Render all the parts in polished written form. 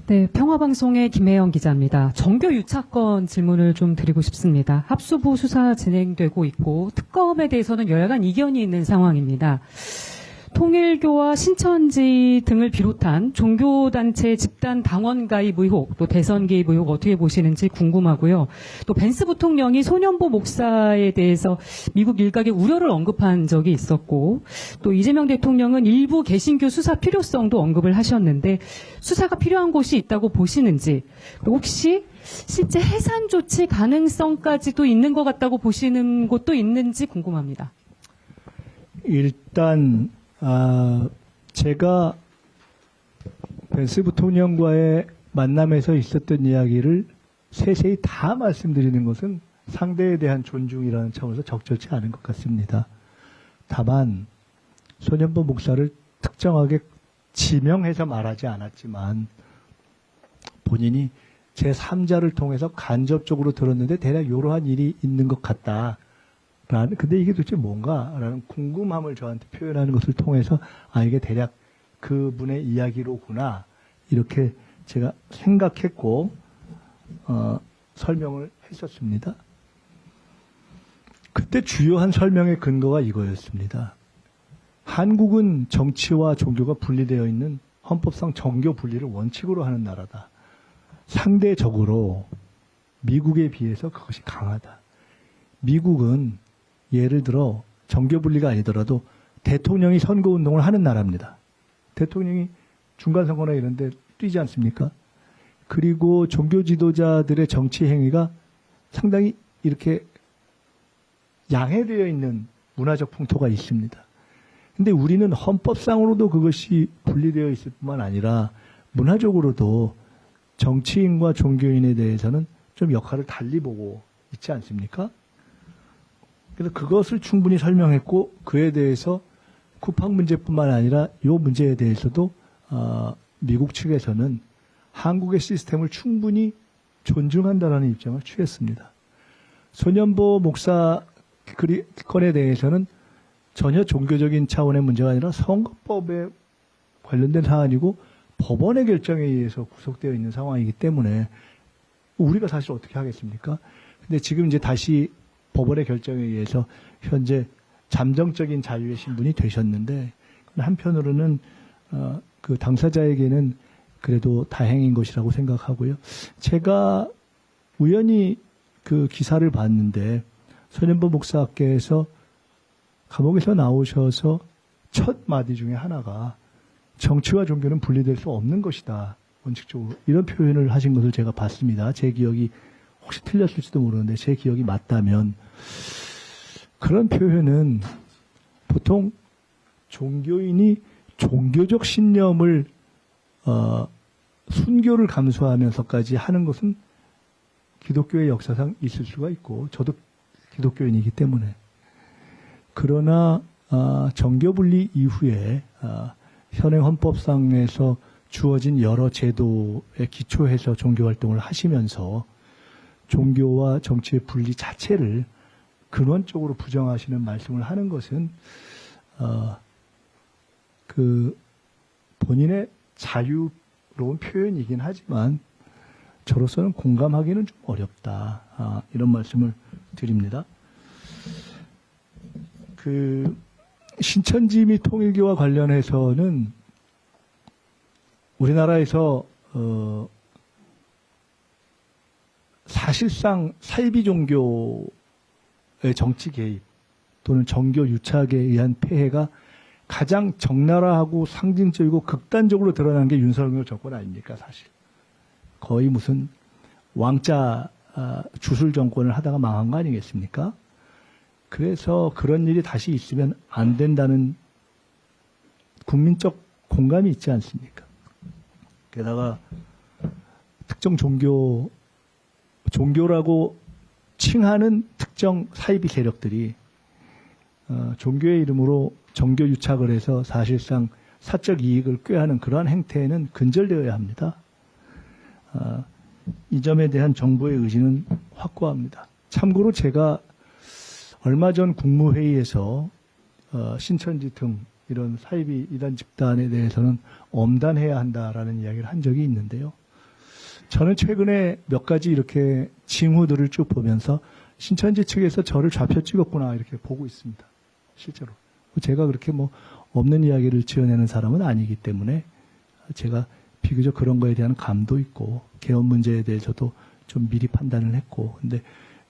네, 평화방송의 김혜영 기자입니다. 정교 유착건 질문을 좀 드리고 싶습니다. 합수부 수사 진행되고 있고 특검에 대해서는 여야간 이견이 있는 상황입니다. 통일교와 신천지 등을 비롯한 종교단체 집단 당원 가입 의혹, 또 대선 개입 의혹 어떻게 보시는지 궁금하고요. 또 벤스 부통령이 소년보 목사에 대해서 미국 일각의 우려를 언급한 적이 있었고, 또 이재명 대통령은 일부 개신교 수사 필요성도 언급을 하셨는데 수사가 필요한 곳이 있다고 보시는지, 혹시 실제 해산 조치 가능성까지도 있는 것 같다고 보시는 곳도 있는지 궁금합니다. 일단 제가 벤스 부통령과의 만남에서 있었던 이야기를 세세히 다 말씀드리는 것은 상대에 대한 존중이라는 차원에서 적절치 않은 것 같습니다. 다만 소년보 목사를 특정하게 지명해서 말하지 않았지만 본인이 제3자를 통해서 간접적으로 들었는데 대략 이러한 일이 있는 것 같다. 근데 이게 도대체 뭔가라는 궁금함을 저한테 표현하는 것을 통해서 이게 대략 그분의 이야기로구나 이렇게 제가 생각했고 설명을 했었습니다. 그때 주요한 설명의 근거가 이거였습니다. 한국은 정치와 종교가 분리되어 있는 헌법상 정교 분리를 원칙으로 하는 나라다. 상대적으로 미국에 비해서 그것이 강하다. 미국은 예를 들어 정교 분리가 아니더라도 대통령이 선거운동을 하는 나라입니다. 대통령이 중간선거나 이런 데 뛰지 않습니까? 그리고 종교 지도자들의 정치 행위가 상당히 이렇게 양해되어 있는 문화적 풍토가 있습니다. 근데 우리는 헌법상으로도 그것이 분리되어 있을 뿐만 아니라 문화적으로도 정치인과 종교인에 대해서는 좀 역할을 달리 보고 있지 않습니까? 그래서 그것을 충분히 설명했고 그에 대해서 쿠팡 문제뿐만 아니라 이 문제에 대해서도 미국 측에서는 한국의 시스템을 충분히 존중한다라는 입장을 취했습니다. 소년보 목사 건에 대해서는 전혀 종교적인 차원의 문제가 아니라 선거법에 관련된 사안이고 법원의 결정에 의해서 구속되어 있는 상황이기 때문에 우리가 사실 어떻게 하겠습니까? 근데 지금 이제 다시 법원의 결정에 의해서 현재 잠정적인 자유의 신분이 되셨는데 한편으로는 그 당사자에게는 그래도 다행인 것이라고 생각하고요. 제가 우연히 그 기사를 봤는데 소년보 목사께서 감옥에서 나오셔서 첫 마디 중에 하나가 정치와 종교는 분리될 수 없는 것이다. 원칙적으로 이런 표현을 하신 것을 제가 봤습니다. 제 기억이 혹시 틀렸을지도 모르는데 제 기억이 맞다면 그런 표현은 보통 종교인이 종교적 신념을 순교를 감수하면서까지 하는 것은 기독교의 역사상 있을 수가 있고 저도 기독교인이기 때문에 그러나 정교분리 이후에 현행 헌법상에서 주어진 여러 제도에 기초해서 종교활동을 하시면서 종교와 정치의 분리 자체를 근원적으로 부정하시는 말씀을 하는 것은 그 본인의 자유로운 표현이긴 하지만 저로서는 공감하기는 좀 어렵다. 이런 말씀을 드립니다. 그 신천지 및 통일교와 관련해서는 우리나라에서 사실상 사이비 종교의 정치 개입 또는 정교 유착에 의한 폐해가 가장 적나라하고 상징적이고 극단적으로 드러난 게 윤석열 정권 아닙니까, 사실. 거의 무슨 왕자 주술 정권을 하다가 망한 거 아니겠습니까? 그래서 그런 일이 다시 있으면 안 된다는 국민적 공감이 있지 않습니까? 게다가 특정 종교라고 칭하는 특정 사이비 세력들이 종교의 이름으로 정교 유착을 해서 사실상 사적 이익을 꾀하는 그러한 행태에는 근절되어야 합니다. 이 점에 대한 정부의 의지는 확고합니다. 참고로 제가 얼마 전 국무회의에서 신천지 등 이런 사이비 이단 집단에 대해서는 엄단해야 한다라는 이야기를 한 적이 있는데요. 저는 최근에 몇 가지 이렇게 징후들을 쭉 보면서 신천지 측에서 저를 좌표 찍었구나 이렇게 보고 있습니다. 실제로. 제가 그렇게 뭐 없는 이야기를 지어내는 사람은 아니기 때문에 제가 비교적 그런 거에 대한 감도 있고 개헌 문제에 대해서도 좀 미리 판단을 했고 근데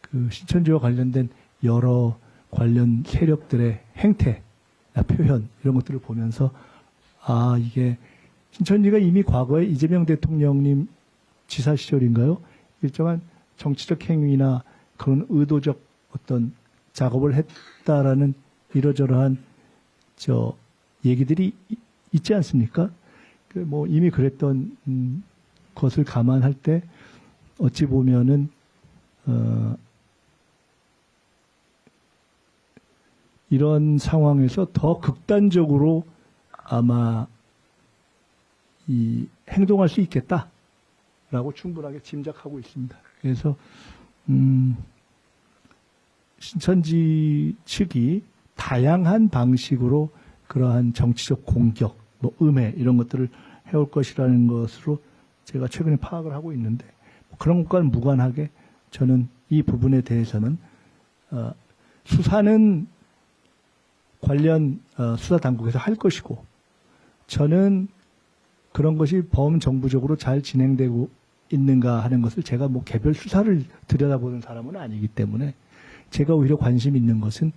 그 신천지와 관련된 여러 관련 세력들의 행태, 표현 이런 것들을 보면서 아 이게 신천지가 이미 과거에 이재명 대통령님 지사 시절인가요? 일정한 정치적 행위나 그런 의도적 어떤 작업을 했다라는 이러저러한 얘기들이 있지 않습니까? 뭐 이미 그랬던 것을 감안할 때 어찌 보면은 이런 상황에서 더 극단적으로 아마 행동할 수 있겠다라고 충분하게 짐작하고 있습니다. 그래서 신천지 측이 다양한 방식으로 그러한 정치적 공격, 뭐 음해 이런 것들을 해올 것이라는 것으로 제가 최근에 파악을 하고 있는데 그런 것과는 무관하게 저는 이 부분에 대해서는 수사는 관련 수사 당국에서 할 것이고 저는 그런 것이 범정부적으로 잘 진행되고 있는가 하는 것을 제가 뭐 개별 수사를 들여다보는 사람은 아니기 때문에 제가 오히려 관심 있는 것은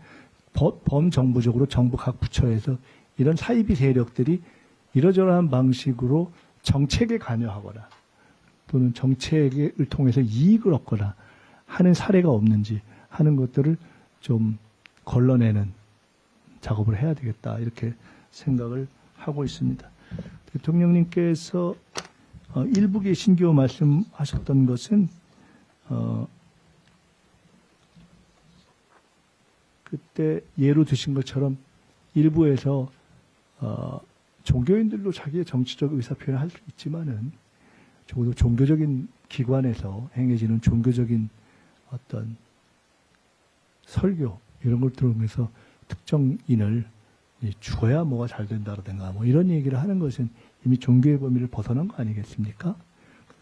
범정부적으로 정부 각 부처에서 이런 사이비 세력들이 이러저러한 방식으로 정책에 관여하거나 또는 정책을 통해서 이익을 얻거나 하는 사례가 없는지 하는 것들을 좀 걸러내는 작업을 해야 되겠다 이렇게 생각을 하고 있습니다. 대통령님께서 일부 신교 말씀하셨던 것은 그때 예로 드신 것처럼 일부에서 종교인들도 자기의 정치적 의사표현을 할 수 있지만은 적어도 종교적인 기관에서 행해지는 종교적인 어떤 설교 이런 걸 들으면서 특정인을 죽어야 뭐가 잘 된다라든가 뭐 이런 얘기를 하는 것은 이미 종교의 범위를 벗어난 거 아니겠습니까?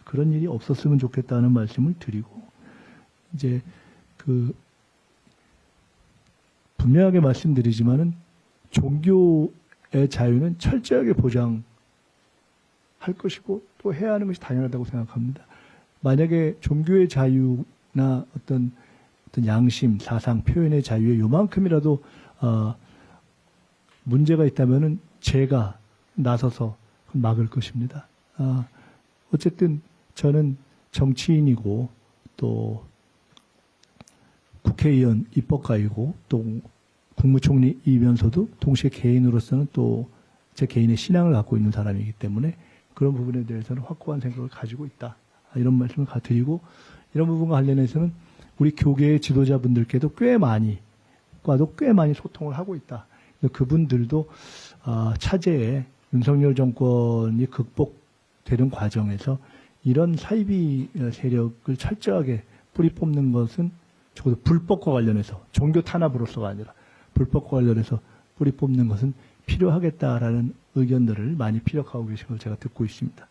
그런 일이 없었으면 좋겠다는 말씀을 드리고 이제 분명하게 말씀드리지만은 종교의 자유는 철저하게 보장할 것이고 또 해야 하는 것이 당연하다고 생각합니다. 만약에 종교의 자유나 어떤 양심, 사상, 표현의 자유에 요만큼이라도 문제가 있다면은 제가 나서서 막을 것입니다. 어쨌든 저는 정치인이고 또 국회의원 입법가이고 또 국무총리이면서도 동시에 개인으로서는 또 제 개인의 신앙을 갖고 있는 사람이기 때문에 그런 부분에 대해서는 확고한 생각을 가지고 있다. 이런 말씀을 드리고 이런 부분과 관련해서는 우리 교계의 지도자분들께도 꽤 많이 소통을 하고 있다. 그분들도 차제에 윤석열 정권이 극복되는 과정에서 이런 사이비 세력을 철저하게 뿌리 뽑는 것은 적어도 불법과 관련해서 종교 탄압으로서가 아니라 불법과 관련해서 뿌리 뽑는 것은 필요하겠다라는 의견들을 많이 피력하고 계신 걸 제가 듣고 있습니다.